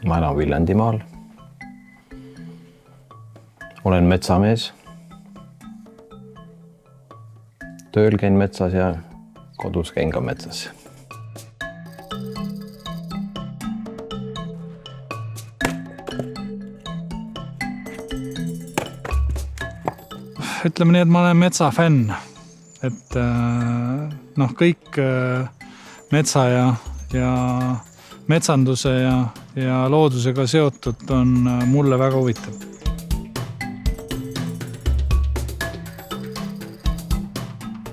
Ma elan Viljandimaal. Olen metsamees. Tööl käin metsas ja kodus käin ka metsas. Ütleme nii, et ma olen metsafänn. Et kõik metsa ja metsanduse ja loodusega seotud on mulle väga huvitav.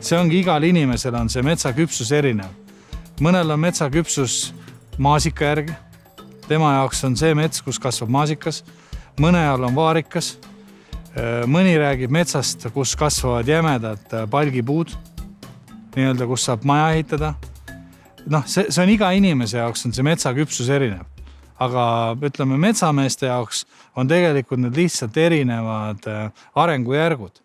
See ongi igal inimesel on see metsaküpsus erinev. Mõnel on metsaküpsus maasika järgi. Tema jaoks on see mets, kus kasvab maasikas. Mõne all on vaarikas. Mõni räägib metsast, kus kasvavad jämedad palgipuud, nii-öelda, kus saab maja ehitada. See on iga inimese jaoks on see metsaküpsus erinev. Aga ütleme, metsameeste jaoks on tegelikult need lihtsalt erinevad arengujärgud.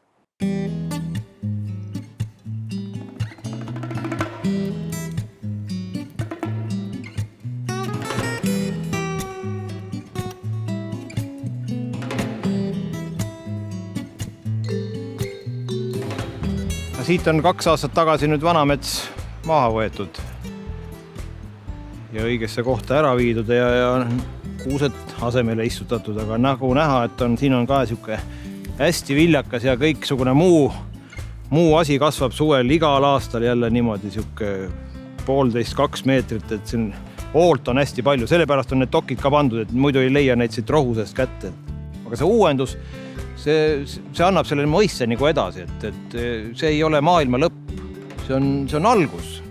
Siit on 2 aastat tagasi nüüd vanamets maha võetud ja õigesse kohta ära viidud ja kuused asemele istutatud, aga nagu näha, et siin on ka siuke hästi viljakas ja kõiksugune muu asi kasvab suvel igal aastal jälle niimoodi siuke 1,5–2 meetrit, et siin hoolt on hästi palju, sellepärast on need dokid ka pandud, et muidu ei leia neid siit rohusest kätte. Aga see uuendus, see annab selle mõisse nagu edasi, et see ei ole maailma lõpp, see on algus.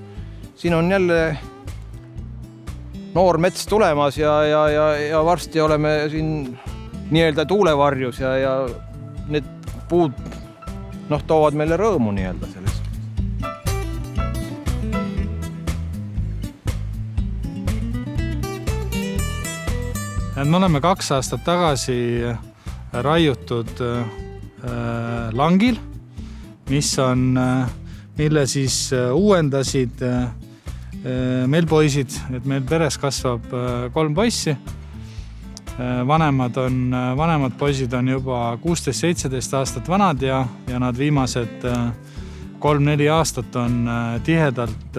Siin on jälle noor mets tulemas ja varsti oleme siin nii-öelda tuulevarjus ja need puud toovad meile rõõmu nii-öelda sellest. Me oleme 2 aastat tagasi raiutud langil, mille siis uuendasid meil poisid, et meil peres kasvab 3 poissi. Vanemad poisid on juba 16-17 aastat vanad ja nad viimased 3-4 aastat on tihedalt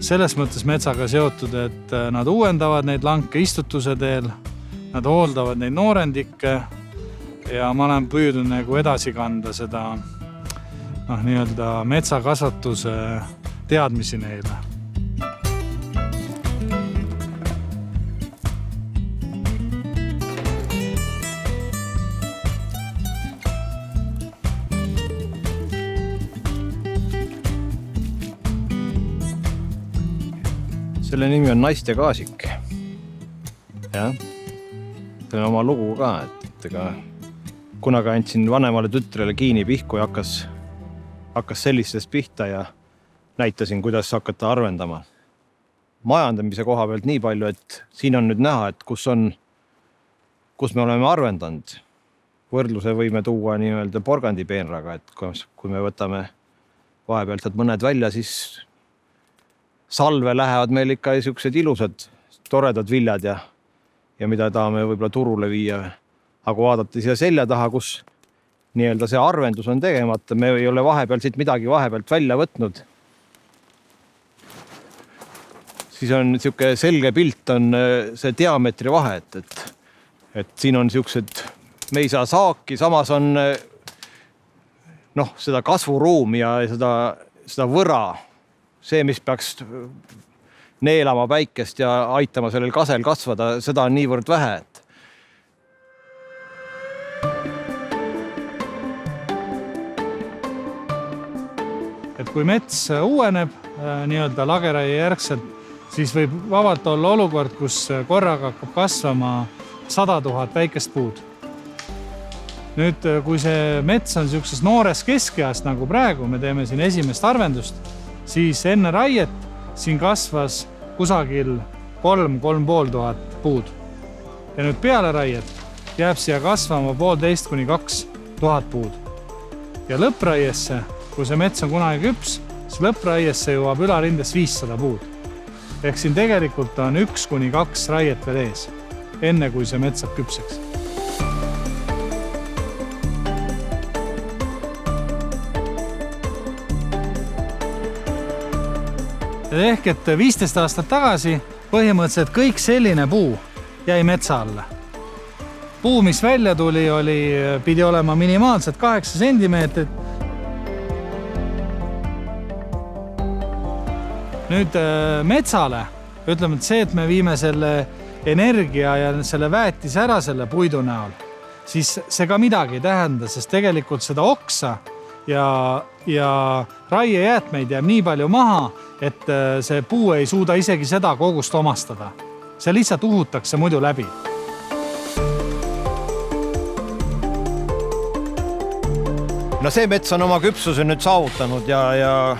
selles mõttes metsaga seotud, et nad uuendavad neid lanke istutuse teel. Nad hooldavad neid noorendikke ja ma olen püüdnud nagu edasi kanda seda nii-öelda metsakasvatuse teadmisi neile. Selle nimi on Naiste Kaasik. Jah. See on oma lugu ka, et kunagi andsin vanemale tütrele kiini pihku ja hakkas sellistest pihta ja näitasin, kuidas hakata arvendama. Majandamise koha pealt nii palju, et siin on nüüd näha, et kus me oleme arvendanud. Võrdluse võime tuua nii-öelda porgandipeenraga, et kui me võtame vahepealt mõned välja, siis salve lähevad meil ikka siuksed ilusad, toredad viljad ja mida tahame võib-olla turule viia. Aga vaadata siia selja taha, kus nii-öelda see arvendus on tegemata, me ei ole vahepeal siit midagi vahepealt välja võtnud. Siis on siuke selge pilt on see diametri vahe, et siin on siuksed, me ei saa saaki, samas on seda kasvuruumi ja seda võra, see, mis peaks neelama päikest ja aitama sellel kasel kasvada, seda on niivõrd vähe. Et kui mets uueneb nii-öelda lageraie järgselt, siis võib vabalt olla olukord, kus korraga hakkab kasvama 100 000 väikest puud. Nüüd, kui see mets on siukses noores keskeast, nagu praegu, me teeme siin esimest arvendust, siis enne raiet siin kasvas kusagil 3–3,5 puud. Ja nüüd peale raiet jääb siia kasvama 1,5–2 puud. Ja lõppraiesse, kui see mets on kunagi küps, siis lõppraiesse jõuab ülarindes 500 puud. Ehk siin tegelikult on 1–2 raiet veel ees. enne kui see mets saab küpseks. Ehk et 15 aastat tagasi põhimõtteliselt kõik selline puu jäi metsa alla. Puu, mis välja tuli, pidi olema minimaalselt 8 sentimeetrit. Nüüd metsale, ütleme, et see, et me viime selle energia ja selle väetise ära selle puidu näol, siis see ka midagi ei tähenda, sest tegelikult seda oksa ja raiejäätmeid jääb nii palju maha, et see puu ei suuda isegi seda kogust omastada. See lihtsalt uhutakse muidu läbi. No see mets on oma küpsuse nüüd saavutanud ja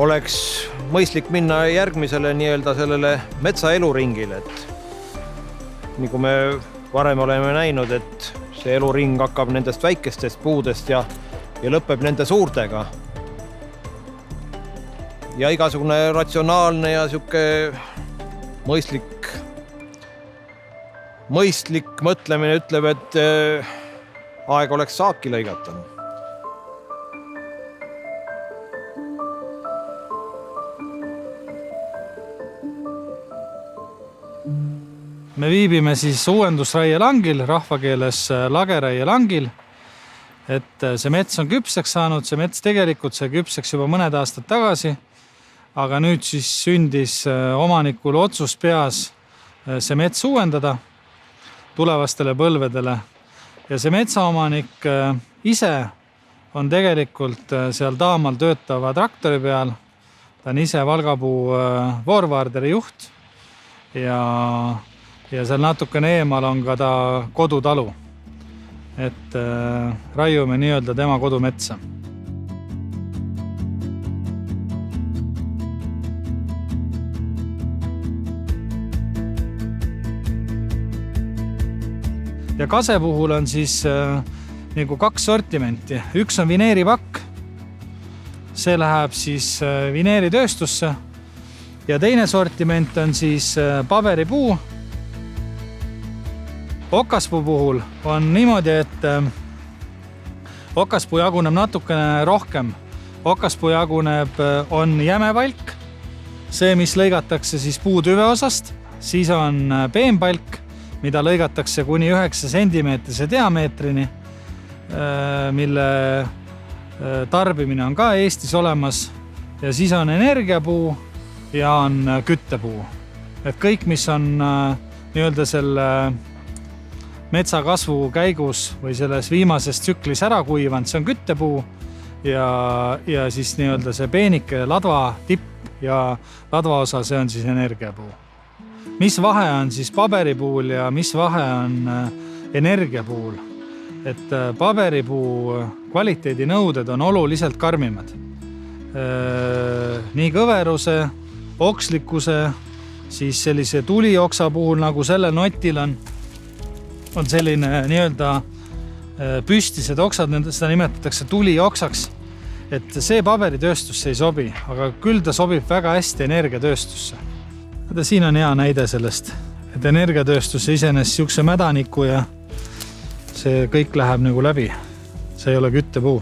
oleks mõistlik minna järgmisele nii-öelda sellele metsa eluringile, et nagu me varem oleme näinud, et see eluring hakkab nendest väikestest puudest ja lõpeb nende suurtega. Ja igasugune ratsionaalne ja siuke mõistlik mõtlemine ütleb, et aeg oleks saaki lõigata. Me viibime siis uuendusraie langil, rahvakeeles lageraie langil, et see mets on küpseks saanud, see mets tegelikult sai küpseks juba mõned aastad tagasi, aga nüüd siis sündis omanikul otsus peas see mets uuendada tulevastele põlvedele. Ja see metsaomanik ise on tegelikult seal Taamal töötava traktori peal. Ta on ise Valgapuu voorvaarderi juht ja seal natukene eemal on ka ta kodutalu. Et raiume nii-öelda tema kodumetsa. Ja kase puhul on siis nagu 2 sortimenti. Üks on vineeripakk. See läheb siis vineeritööstusse. Ja teine sortiment on siis paberipuu. Okaspuu puhul on niimoodi, et okaspuu jaguneb natukene rohkem. Okaspuu jaguneb on jämepalk, see, mis lõigatakse siis puutüve osast. Siis on peenpalk, mida lõigatakse kuni 9 sentimeetrise diameetrini, mille tarbimine on ka Eestis olemas. Ja siis on energiapuu ja on küttepuu. Et kõik, mis on nii-öelda selle metsa kasvu käigus või selles viimases tsüklis ära kuivanud, see on küttepuu ja siis nii-öelda see peenike ladva tipp ja ladva osa, see on siis energiapuu. Mis vahe on siis paberipuul ja mis vahe on energiapuul? Et paberipuu kvaliteedinõuded on oluliselt karmimad. Nii kõveruse, okslikkuse, siis sellise tulioksa puhul, nagu selle notil on selline nii-öelda püstised oksad, seda nimetatakse tulioksaks. Et see paberitööstusse ei sobi, aga küll ta sobib väga hästi energiatööstusse. Siin on hea näide sellest, et energiatööstusse iseenesest siukse mädaniku ja see kõik läheb nagu läbi. See ei ole küttepuu.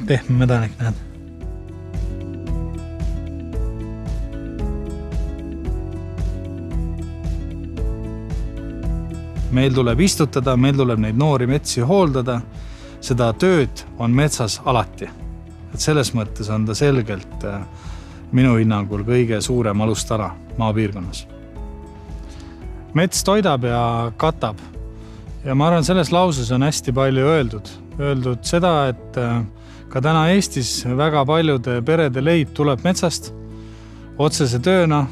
Pehme mädanik, näed. Meil tuleb istutada, meil tuleb neid noori metsi hooldada. Seda tööd on metsas alati. Et selles mõttes on ta selgelt minu hinnangul kõige suurem alustala maapiirkonnas. Mets toidab ja katab. Ja ma arvan, selles lauses on hästi palju öeldud. Öeldud seda, et ka täna Eestis väga paljude perede leib tuleb metsast. Otsese tööna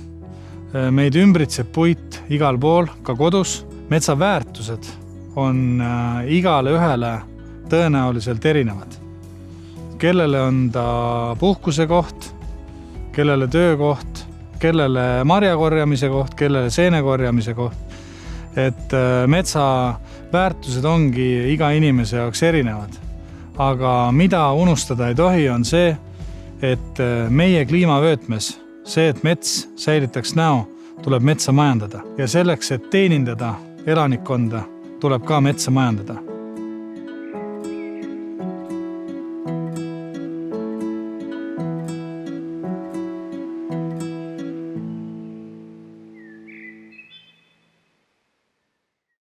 meid ümbritseb puit igal pool, ka kodus. Metsa väärtused on igale ühele tõenäoliselt erinevad. Kellele on ta puhkuse koht, kellele töökoht, kellele marja korjamise koht, kellele seene korjamise koht. Et metsa väärtused ongi iga inimese jaoks erinevad. Aga mida unustada ei tohi, on see, et meie kliimavöötmes, see, et mets säilitaks näo, tuleb metsa majandada ja selleks, et teenindada elanikkonda, tuleb ka metsa majandada.